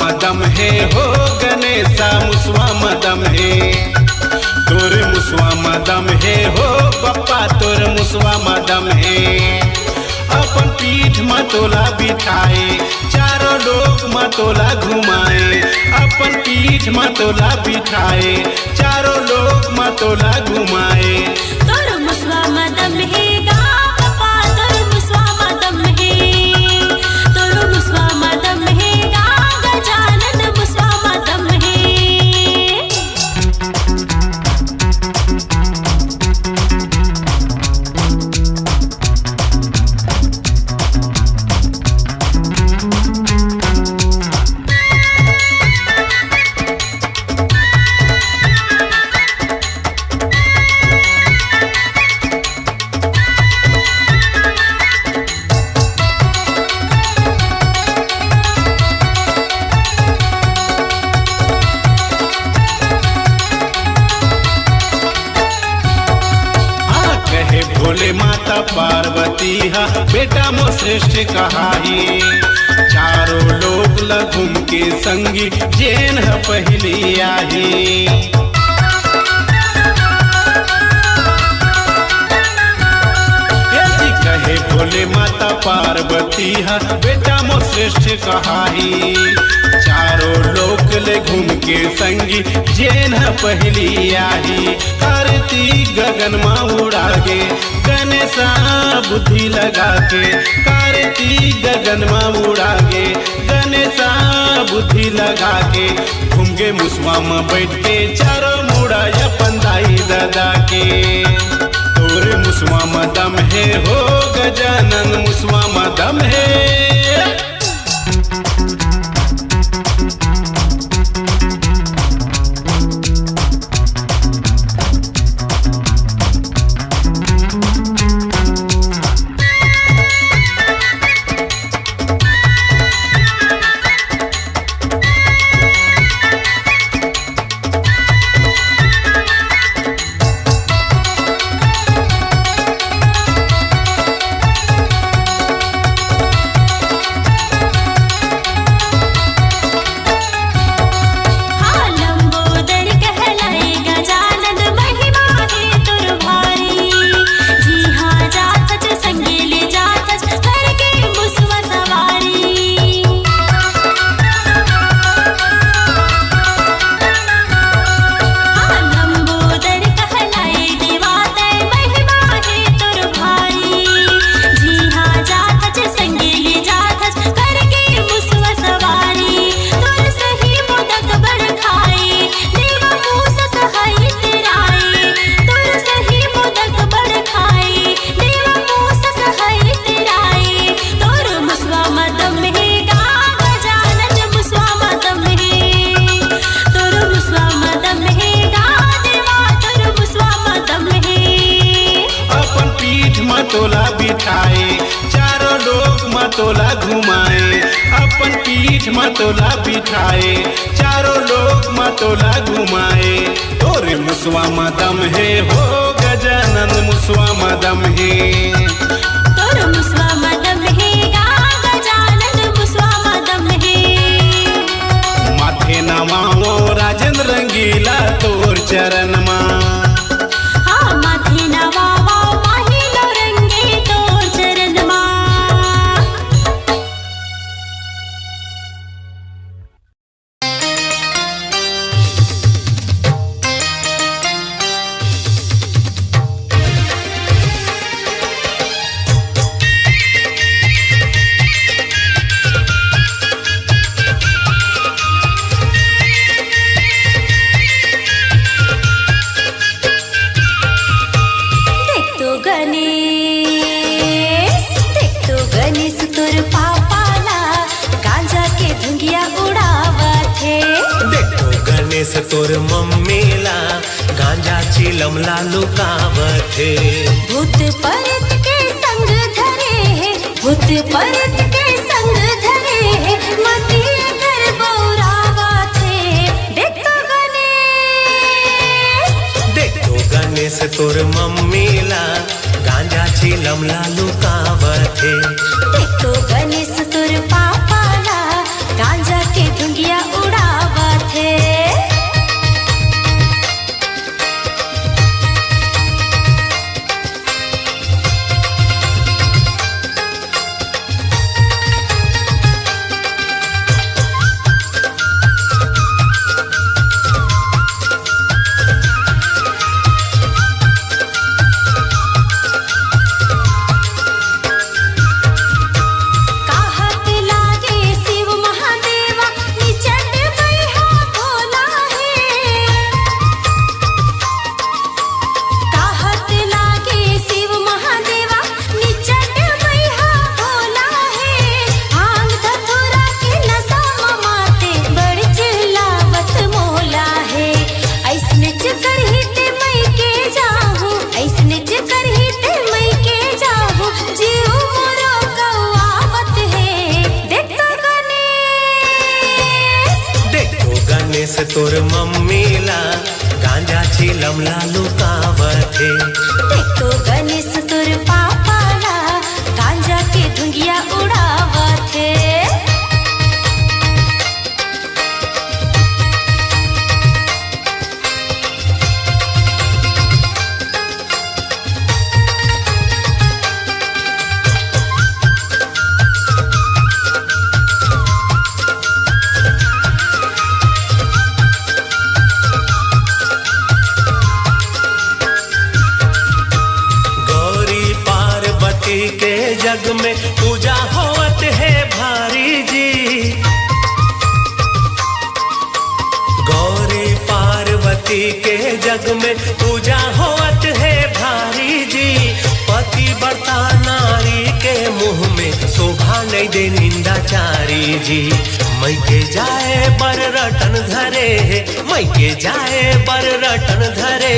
मदम है हो गणेशा मुसवा मदम है तोर मुसवा मदम है हो बप्पा तोर मुसवा मदम है अपन पीठ मतोला बिठाए चारों लोग मतोला घुमाए अपन पीठ मतोला बिठाए चारों लोग मतोला घुमाए तोर मुसवा मदम है गा बप्पा तोर मुसवा मदम है तोर मुसवा मदम है गा गजानन मुसवा मदम है। भोले माता पार्वती हा बेटा मो श्रेष्ठ कहाई चारों लोग लगुम के संगी जेन ह पहली आई कहे भोले माता पार्वती हा बेटा मो श्रेष्ठ कहाई चारों लोक ले घूम के संगी जेन पहली आई कार्तिक गगन माँ उड़ा गे गणेशा बुद्धि लगा के कार्तिक गगन माँ उड़ा गे गणेशा बुद्धि लगा के घूम गे मुसवा में बैठ के चारों मुड़ा अपन दाई दादा के तोरे मुसवा में दम है हो गजानन मुसवा में दम है। मतोला बिठाए चारों लोग मतोला घुमाए अपन पीठ मतोला बिठाए चारों लोग मतोला घुमाए तोरे मुसवा मदम है हो गजानन मुसवा मदम है तोर मुसवा मदम है गा गजानन मुसवा मदम है माथे नवाओ राजेंद्र रंगीला तोर चरण मा हाँ माथे नवावा तोर मम्मीला गांजा चिलम लालू कावत है भूत परत के संग धरे है भूत परत के संग धरे है मती कर बौरावा थे देख तो गणेश तोर मम्मीला गांजा चिलम लालू कावत है देख तो गणेश तोर पापाला गांजा के धुंगिया गणेश तोर मम्मी ला गांजा चिलम लालू कावत हे। देखो गणेश तोर पापाला गांजा के धुंगिया उड़ावत है। के जग में पूजा होवत है भारी जी। गौरी पार्वती के जग में पूजा होवत है भारी जी। पति बढ़ता नारी के मुंह में शोभा नहीं दे निंदाचारी जी। मई के जाए बर रटन धरे, मई के जाए बर रटन धरे,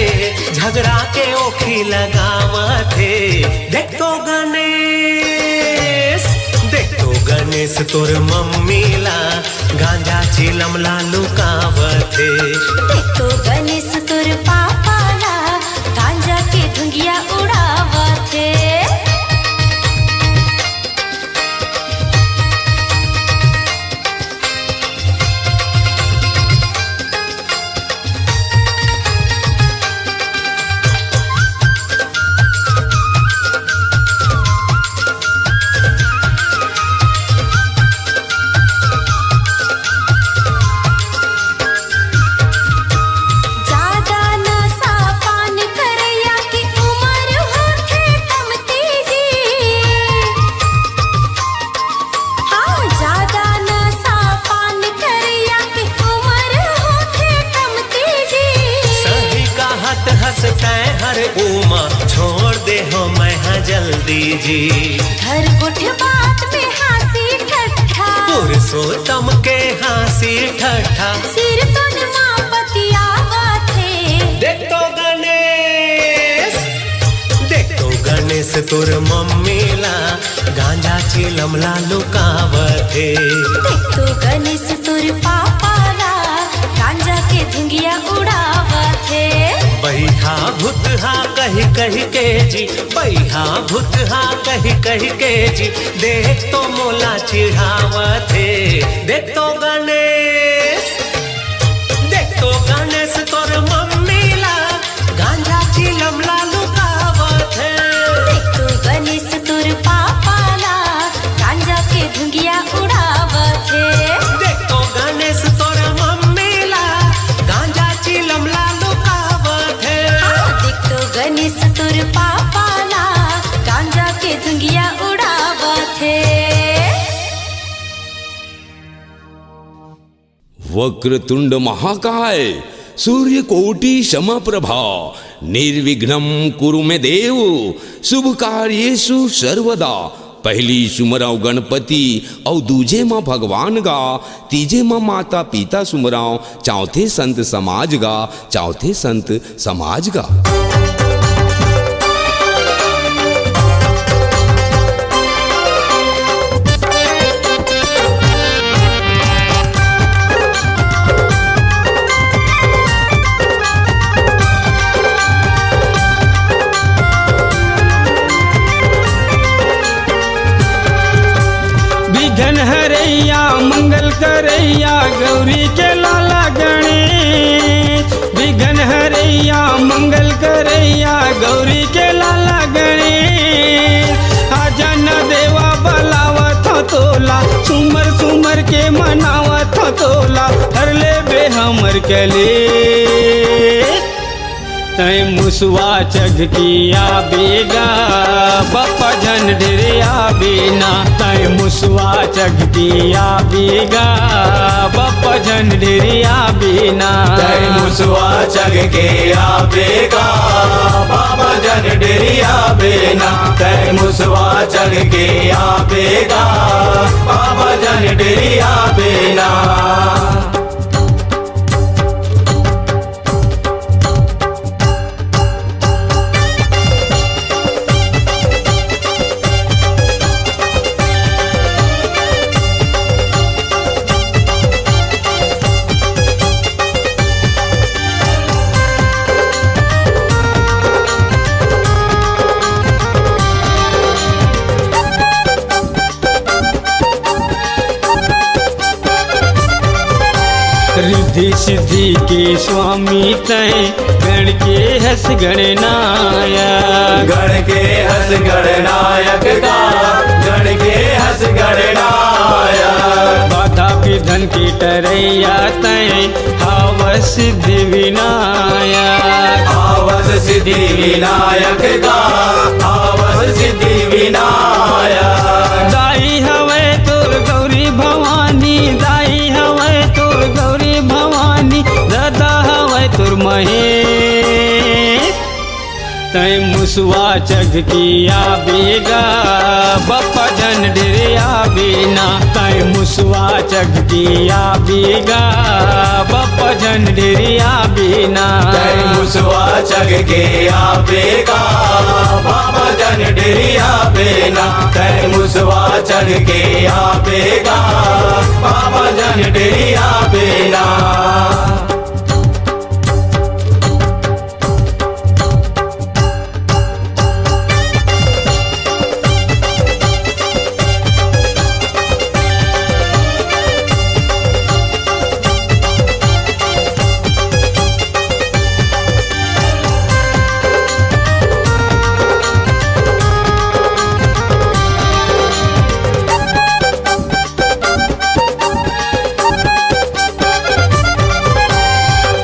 झगड़ा के ओखी लगावत है। देख तो गणेश तोर मम्मी ला गांजा चिलम लालू कावत है। देखो गणेश तोर पापाला गांजा के धुंगिया उड़ावत है। हर उमा छोड़ दे हो मैं जल्दी जी। घर उठ बात में हंसी ठट्ठा, पुरुषोत्तम के हंसी ठट्ठा, सिर तन माँ पतियावत है। देख तो गणेश तोर मम्मी ला गांजा चिलम लालू कावत है। देख तो गणेश तोर पापाला गांजा के धुंगिया उड़ावत है। बैहा भूतहा कही कही के जी, बैहा भूतहा कही कही के जी, देख तो मोला चिढ़ावत है। देख तो गणेश तोर मम्मी ला गांजा चिलम लालू कावत है। देख तो गणेश तोर पापाला गांजा के धुंगिया उड़ावत है। देख तो गणेश तोर मम्मी ला गांजा चिलम लालू कावत है। देख तो गणेश तोर पापाला गांजा के धुंगिया उड़ावत है। वक्रतुंड महाकाय सूर्य कोटि समप्रभा निर्विघ्नं कुरु मे देव शुभ कार्येषु सर्वदा। पहली सुमराव गणपति और दूजे माँ भगवान गा, तीजे माँ माता पिता सुमराव, चौथे संत समाज गा, चौथे संत समाज गा। विघ्न हरैया मंगल करैया गौरी के लाला गणेश। विघ्न हरैया मंगल करैया गौरी के लाला गणेश। आजा न देवा बलावत तोला, सुमर सुमर के मनावत तोला, हर ले बे हमर कले। तय मुसवा चग किया बेगा बप्पा जन ढेरिया बेना। तय मुसवा चग किया बेगा बप्पा जन ढेरिया बेना। तय मुसवा चग के आबेगा बाबा जन डेरिया बेना। तय मुसवा चग के आबेगा बाबा जन डेरिया बेना। रिद्धि सिद्धि के स्वामी तय गण के हस गणनायक। गण के हस गणनायक का गण के हस गणनायक। बाधा विधन की टरैया तय हावस सिद्धि विनायक। आवस सिद्धि विनायक का आवस सिद्धि विनायक। दाई हवे तोर गौरी भवानी, दाई हवे तोर गौरी भवानी, दादा हवे तोर महेश। तय मुसवा चग किया बेगा बप्पा जन डेरिया बिना। तय मुसवा चग किया बेगा बप्पा जन डेरिया बिना। तय मुसवा चग के आवेगा बाबा जन डेरिया बेना। तय मुसवा चग के आवेगा बाबा जन डेरिया बेना।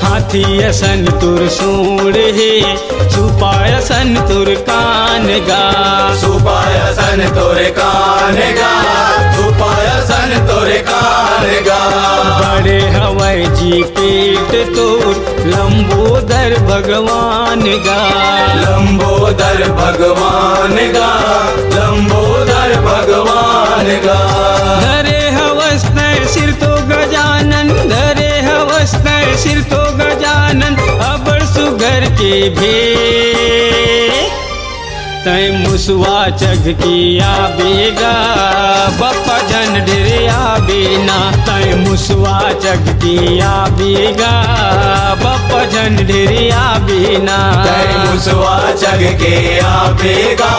हाथीयसन तुर सूढ़ है, सुपायसन तुर कान गा। सुपायसन तोरे कान गा सुपायसन तोरे कान गा। बड़े हवाई जी पेट तोर लंबोदर भगवान गा। लंबोदर भगवान गा लंबोदर भगवान गा। धरे हवस नर सिर तो गजानन, धरे हवस नर सिर तो गजानन, अबर सुगर के भे। तय मुसवा चग किया बेगा बप्पा जन डेरिया बिना। तय मुसवा चग किया बेगा बप्पा जन डेरिया बिना। तय मुसवा चग के आवेगा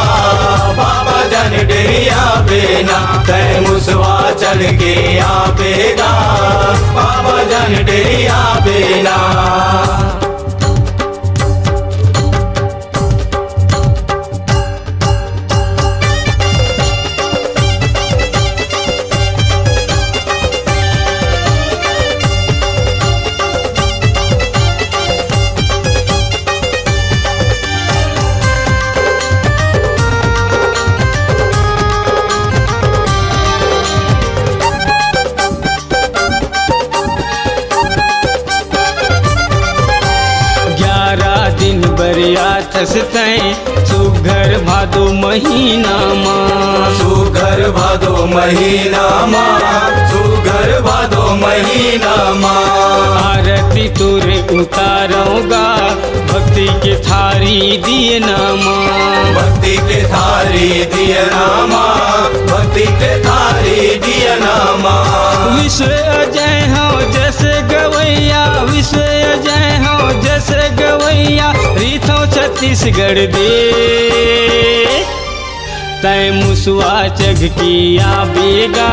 बाबा जन डेरिया बेना। तय मुसवा चग के आवेगा बाबा जन डेरिया बेना। बरियातस्तै सुघर भादो महीना माँ। सुघर भादो महीना माँ सुघर भादो महीना माँ। आरती तुरे उतारूंगा भक्ति के थारी दिए नामा। भक्ति के थारी दिए नामा भक्ति के थारी दिए नामा। विश्व अजय हो जैसे गवैया, विश्व अजय हो जैसे गवैया, रीथो छत्तीसगढ़ दे। तय मुसवा चग किया बेगा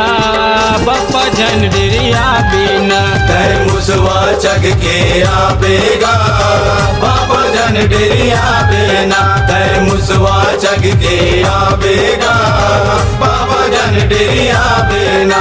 बप्पा जन डेरिया बिना। तय मुसवा चग के आवेगा बाबा जन डेरिया बेना। तय मुसवा चग के आवेगा बाबा जन डेरिया बेना।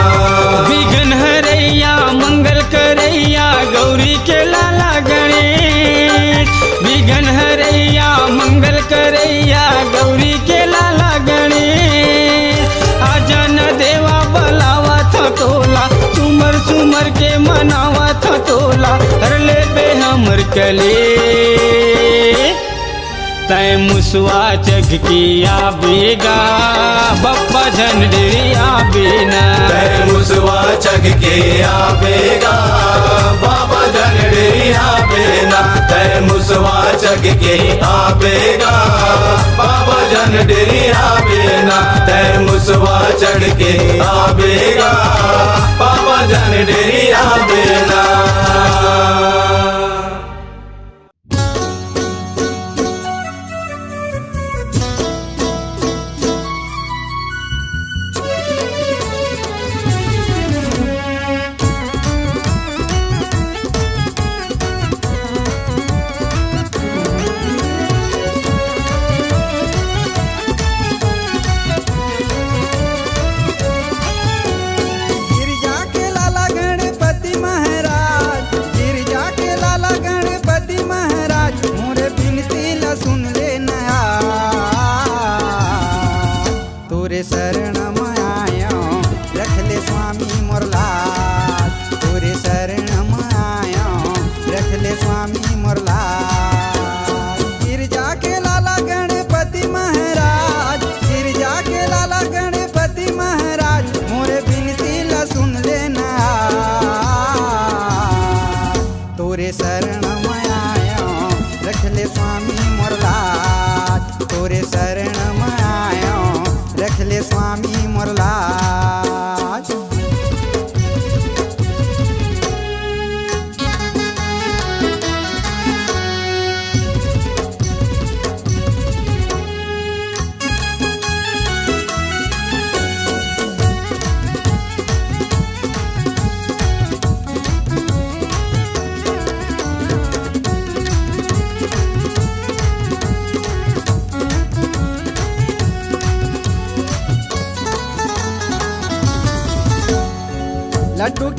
विघ्न हरैया मंगल करैया गौरी के लाला गणेश। विघ्न हरैया मंगल करैया गौरी के लाला गणेश। आजा न देवा बलावा था तोला, सुमर सुमर के मनावा था तोला, हर ले बे हमर कले। तय मुसवा चग किया बेगा बप्पा जन डेरिया बिना। तय मुसवा चग के आवेगा बाबा जन डेरिया बेना। तय मुसवा चग के आवेगा बाबा जन डेरिया बेना। तय मुसवा चढ़ के आवेगा बाबा जन डेरिया बेना।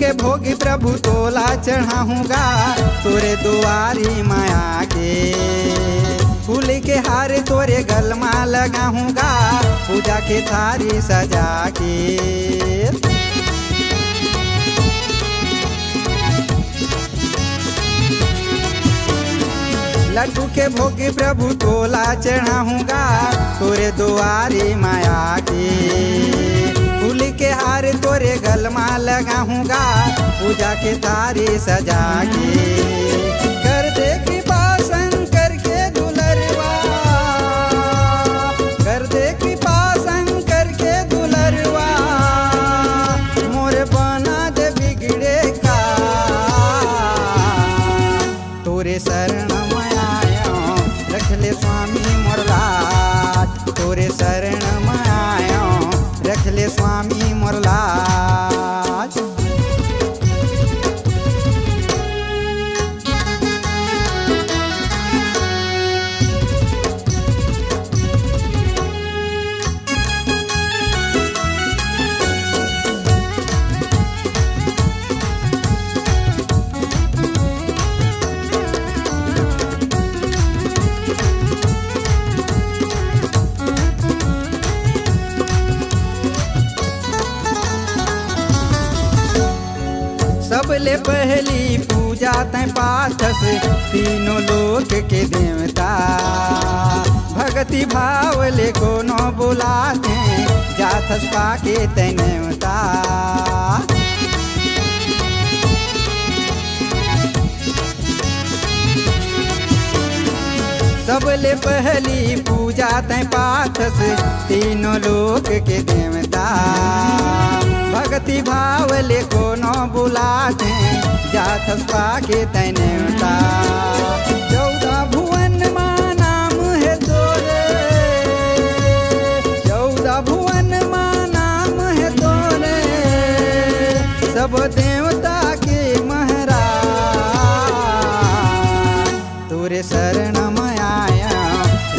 के भोगी प्रभु तोला चढ़ाऊंगा तोरे दुआरी माया के। फूल के हार तोरे गलमा लगाऊंगा पूजा के थारी सजा के। लड्डू के भोगी प्रभु तोला चढ़ाऊंगा तोरे दुआरी माया के। फूल के हार तोरे गलमा लगाऊंगा पूजा के थारी सजा के। कर दे कृपा शंकर के दुलरवा, कर दे कृपा शंकर के दुलरवा, मोर बना दे बिगड़े का। तोरे शरण में आयो रख ले स्वामी मोर लाज, तोरे शरण में आयो रख ले स्वामी मोर लाज। सबले पहली पूजा तै पाठस तीनों लोक के देवता। भक्ति भाव ले कोनो बुलाते जाथस पाके तै नेवता। सबले पहली पूजा तै पाठस तीनों लोक के देवता। भक्ति भाव ले कोनो बुलाते जाथस पाके तै नेवता। 14 भुवन माँ नाम है तोरे, 14 भुवन माँ नाम है तोरे, सब देवता के महाराज। तोरे शरण में आया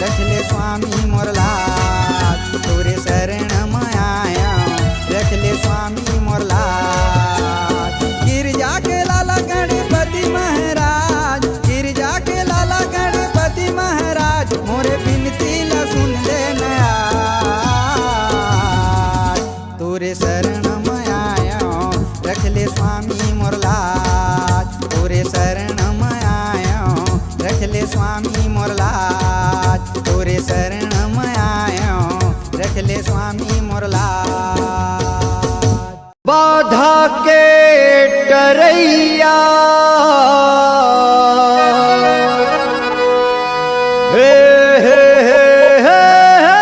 रख ले स्वामी मोर लाज, तोरे शरण में आया रख ले स्वामी मोर लाज। गिरजा के लाला गणपति महाराज, गिरजा के लाला गणपति महाराज, मोरे बिनती ला सुन ले नया। तोरे शरण में आया रख ले स्वामी मोर लाज, तोरे शरण में आया रख ले स्वामी मोर लाज, तोरे शरण में आया रख ले स्वामी मोर लाज। बाधा के डरैया हे हे हे हे,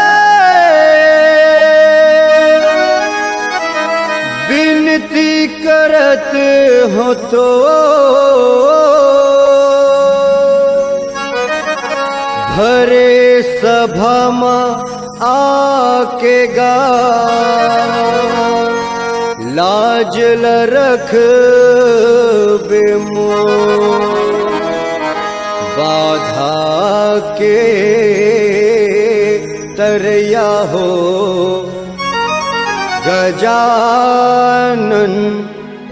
विनती करत हो तो भरे सभा में आके गा। लाज ल रख बेमो बाधा के तरैया हो गजानन।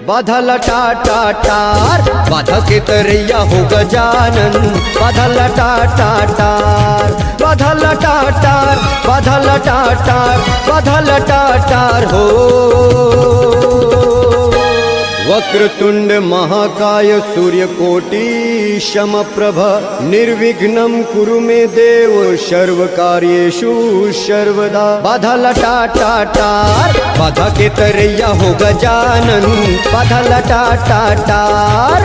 बाधा लटा टाटार बाधा के तरैया हो गजानन, बाधा लटा टाटार, बाधा लटा टार, बाधा लटा टार, बाधा लटा टार हो। वक्रतुंड महाकाय सूर्यकोटि समप्रभ निर्विघ्नं कुरु मे देव सर्वकार्येषु सर्वदा। बाधा लटा टाटार बाधा के तरैया हो गजानन, बाधा लटा टाटार।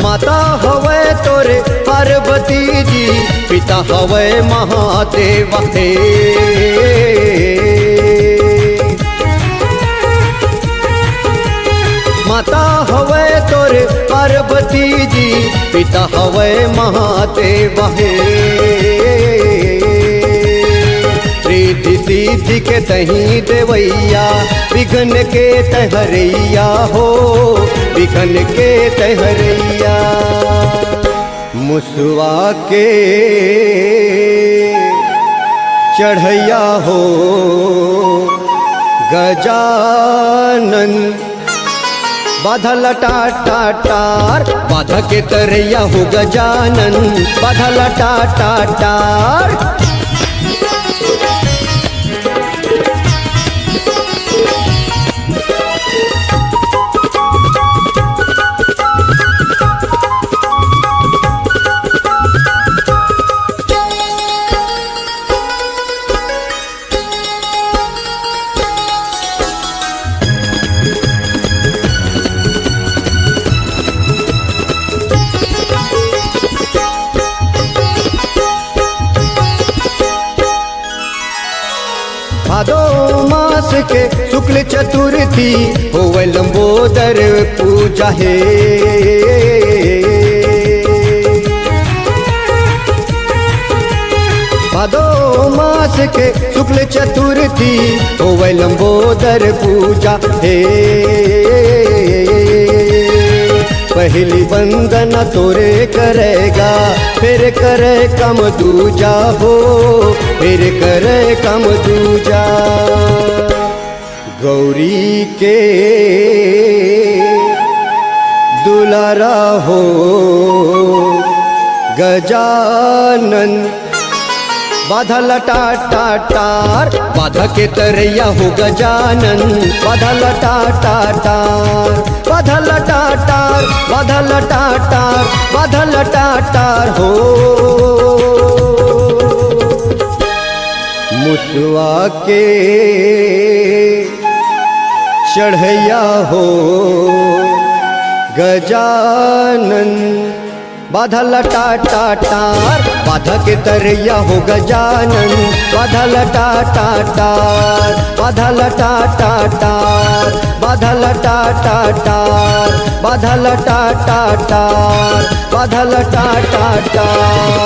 माता हवे तोरे पार्वती जी, पिता हवे महादेव हे। माता हवे तोरे पार्वती जी, पिता हवे महादेव हे। रिद्धि सिद्धि के तहीं देवैया, विघ्न के तहरैया हो, विघ्न के तहरैया। मुसवा के चढ़ैया हो गजानन, बाधल टाटार, बाधा के तरैया हो गजानन, बाधल टाटार। भादो मास के शुक्ल चतुर्थी होवे लंबोदर पूजा है। भादो मास के शुक्ल चतुर्थी होवे लंबोदर पूजा है। पहली वंदना तोरे करेगा, फिर करे कम दूजा हो, फिर करे कम दूजा। गौरी के दुलारा हो गजानन, बाधल टाटार, बाधा के तरैया हो गजानन, बाधल टाटार, बाधल टाटार, बाधल टाटार, बाधल टाटार हो। मुसवा के चढ़ैया हो गजानन, बाधल टाटार, बाधा के तरैया हो गजानन, बाधल टाटार, बाधल टाटार, बाधल टाटार, बाधल टाटार, बाधल टाटार।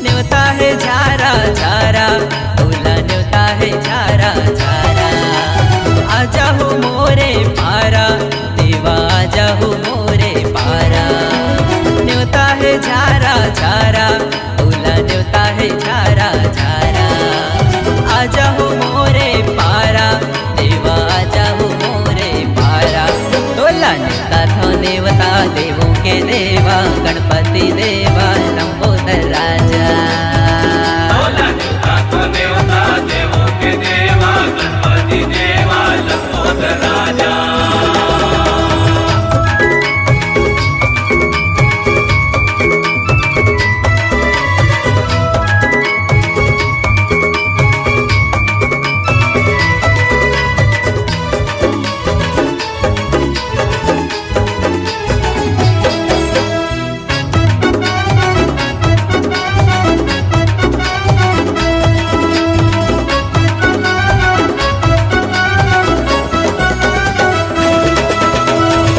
न्योता है झारा झारा, तोला न्योता है झारा झारा। आजा हो मोरे पारा, देवा आजा हो मोरे पारा। न्योता है झारा झारा, तोला न्योता है झारा झारा। आजा हो मोरे पारा, देवा आजा हो मोरे पारा। तोला न्योता थो देवता देवों के देवा, गणपति देवा लंबोदर राजा। तोला न्योता थो देवता देवों के देवा, गणपति देवा लंबोदर राजा।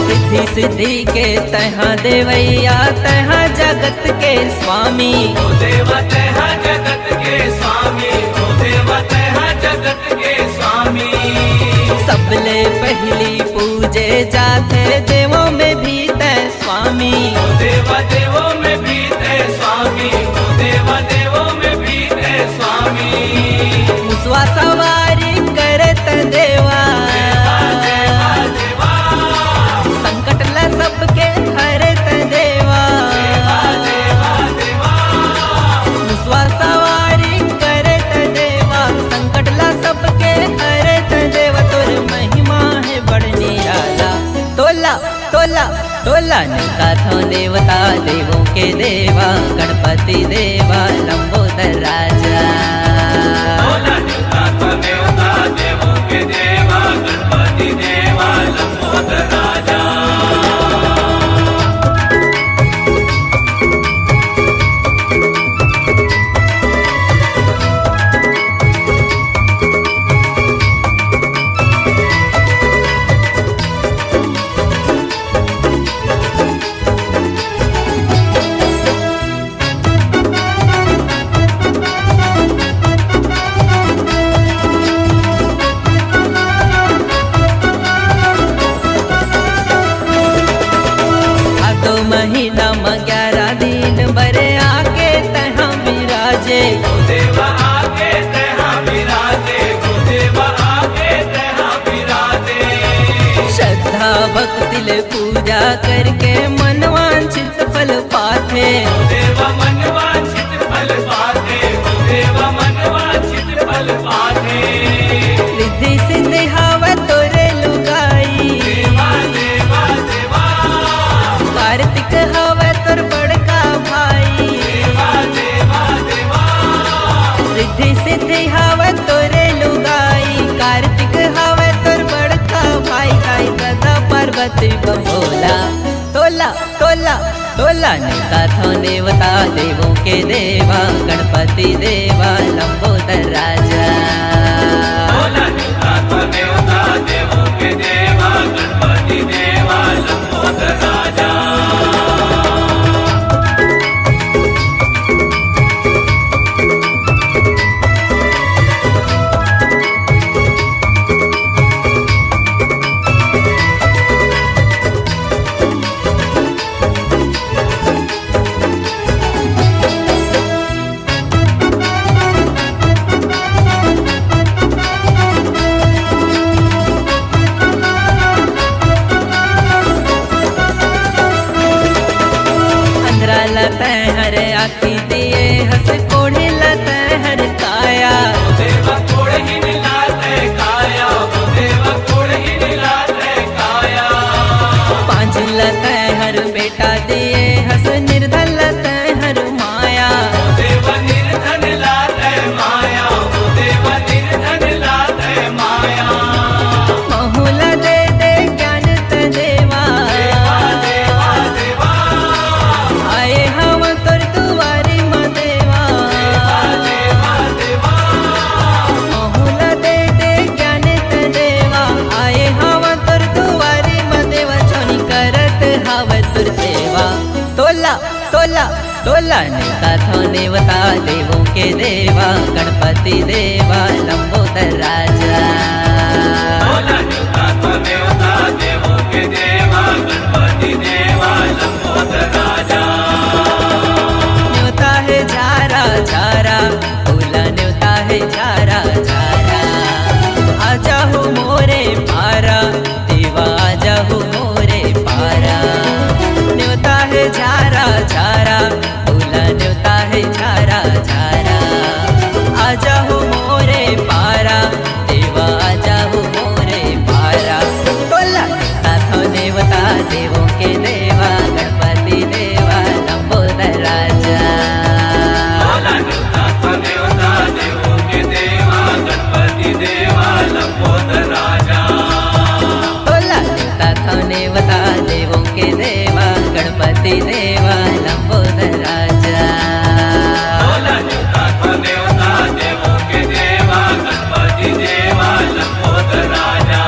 रिद्धि सिद्धि के तहाँ देवैया, तहाँ जगत के स्वामी। ओ देवा तेहा जगत के स्वामी, ओ देवा तेहा जगत के स्वामी। सबले पहली पूजे जाते देवों में भी तय स्वामी। ओ देवा देवों में भी ते स्वामी, ओ देवा देवों में भी ते स्वामी। मुसवा सवारी करत देवा, संकट ला सबके हरत देवा। मुसवा सवारी करत देवा, संकट ला सबके हरत देवा। तोर महिमा है बड़ निराला, तोला तोला तोला न्योता थो देवता देवों के देवा, गणपति देवा लंबोदर राजा। तोला न्योता थो देवता देवों के देवा, गणपति देवा लंबोदर राजा। भादो महीना में 11 दिन बरे आके तहाँ विराजे। ओ देवा आके तेहा विराजे, ओ देवा आके तेहा विराजे। श्रद्धा भक्ति ले पूजा करके मनवांछित फल पाथे। ओ देवा मनवांछित फल पाथे, ओ देवा मनवांछित फल पाथे। रिद्धि सिद्धि हावा तोरे लुगाई, देवा देवा देवा, कार्तिक हवा तोर बड़का भाई। देवा देवा देवा। रिद्धि सिद्धि हवा तोरे लुगाई, कार्तिक हवा तोर बड़का भाई। गाय दादा पार्वती बभोला, तोला तोला तोला न्योता थो देवता देवों के देवा, गणपति देवा लंबोदर राजा। तोला न्योता थो देवता देवों के देवा, गणपति देवा लंबोदर राजा। तोला नेवता थो नेवता देवों के देवा गणपति देवा लंबोदर राजा तोला नेवता थो नेवता देवों के देवा गणपति देवा लंबोदर राजा न्योता है झारा झारा तोला न्योता है झारा झारा आजा हो मोरे पारा देवा आजा हो मोरे पारा न्योता है झारा झारा तोला न्योता है झारा झारा आजा हो मोरे पारा देवा आजा हो मोरे पारा तोला न्योता थो नेवता देवों के देवा गणपति देवा लंबोदर राजा तोला नेवता थो नेवता देवों के देवा गणपति देवा लंबोदर राजा तोला न्योता थो नेवता देवों के देवा गणपति देवा लंबोदर राजा तोला नेवता थो नेवता देवों के देवा गणपति देवा लंबोदर राजा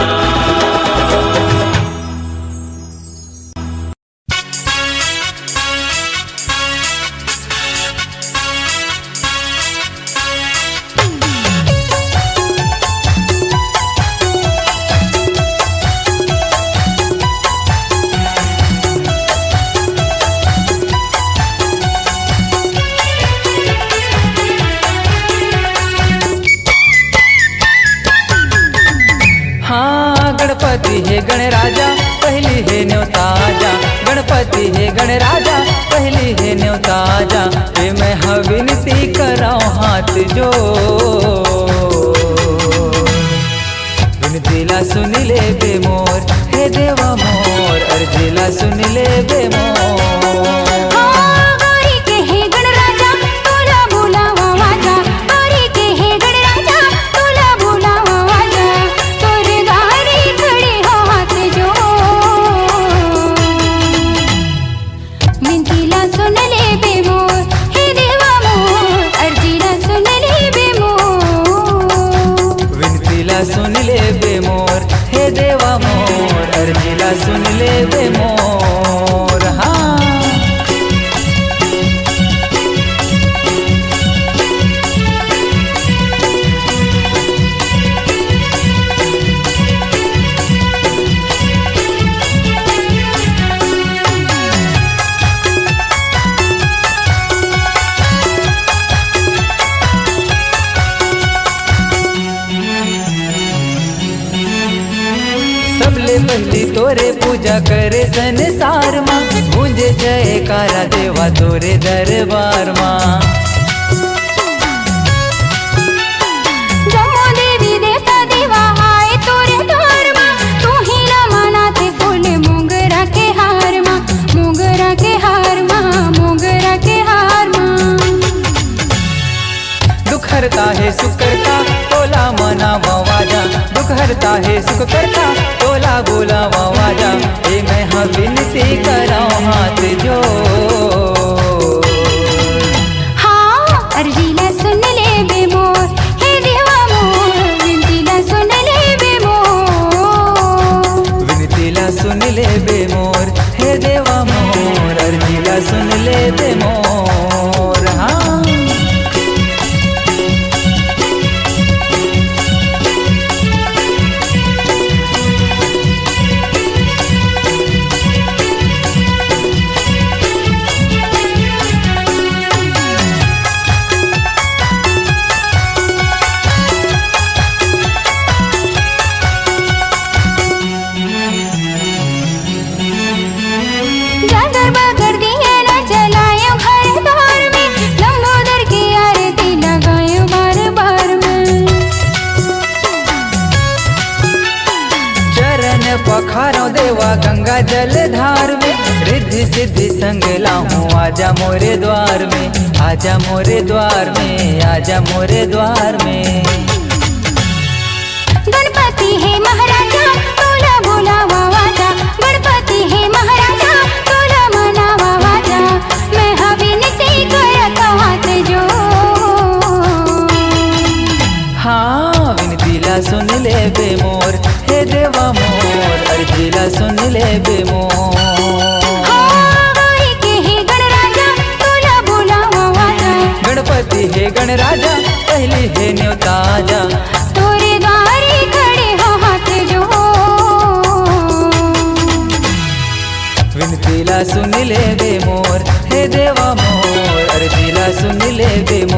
हाँ गणपति है गणराजा पहली है न्योता आजा गणपति है गणराजा पहली है न्योता आजा ये मैं विनती कराऊं हाथ जो विनतीला सुन ले बे मोर हे देवा मोर अर्जीला सुन ले बे मोर गौरी के हे गणराजा तोला बुलावा वाजा गौरी के हे गणराजा तोला बुलावा वाजा तोरे गारी खड़े हो हाथ जो विनतीला सुन ले बे मोर हे देवा मोर अर्जीला सुन ले बे मोर विनतीला सुन ले बे मोर हे देवा मोर अर्जीला सुन ले बे मोर हाँ सबले पहली तोरे पूजा करे संसार माँ गूंजे जयकारा देवा तोरे दरबार माँ जमो देवी देवता देवा आए तोरे द्वार माँ तू ही रमानाथ फूल मोगरा के हार माँ मोगरा के हार माँ मोगरा के हार माँ दुख हरता है सुख करता तोला मना वाजा दुख हरता है सुख करता तोला बोला वाजा ए मैं हाँ विनती कराऊं हाथ जो हाँ अर्जीला सुन ले बे मोर हे देवा मोर विनतीला सुन ले बे मोर विनतीला सुन ले बे मोर हे देवा मोर अर्जीला सुन ले बे मोर हाँ जागर बागर दिए न जलायो घर द्वार में लंबोदर की आरती लगायो बार बार में चरण पखारो देवा गंगा जल धार में रिद्धि सिद्धि संग लाऊं आजा मोरे द्वार में आजा मोरे द्वार में आजा मोरे द्वार में गणपति है महाराजा तोला बोलावा वाजा गणपति है महाराजा तोला मनावा वाजा मैं विनती करत हाथ जो हाँ विनतीला सुन ले बे मोर हे देवा मोर अर्जीला सुन ले बे मोर गौरी के हे गणराजा गणराजा पहली है न्योता जा तोरे द्वारे खड़े हो हाथ जो विनतीला सुन ले दे मोर हे देवा मोर अर्जीला सुन ले दे मोर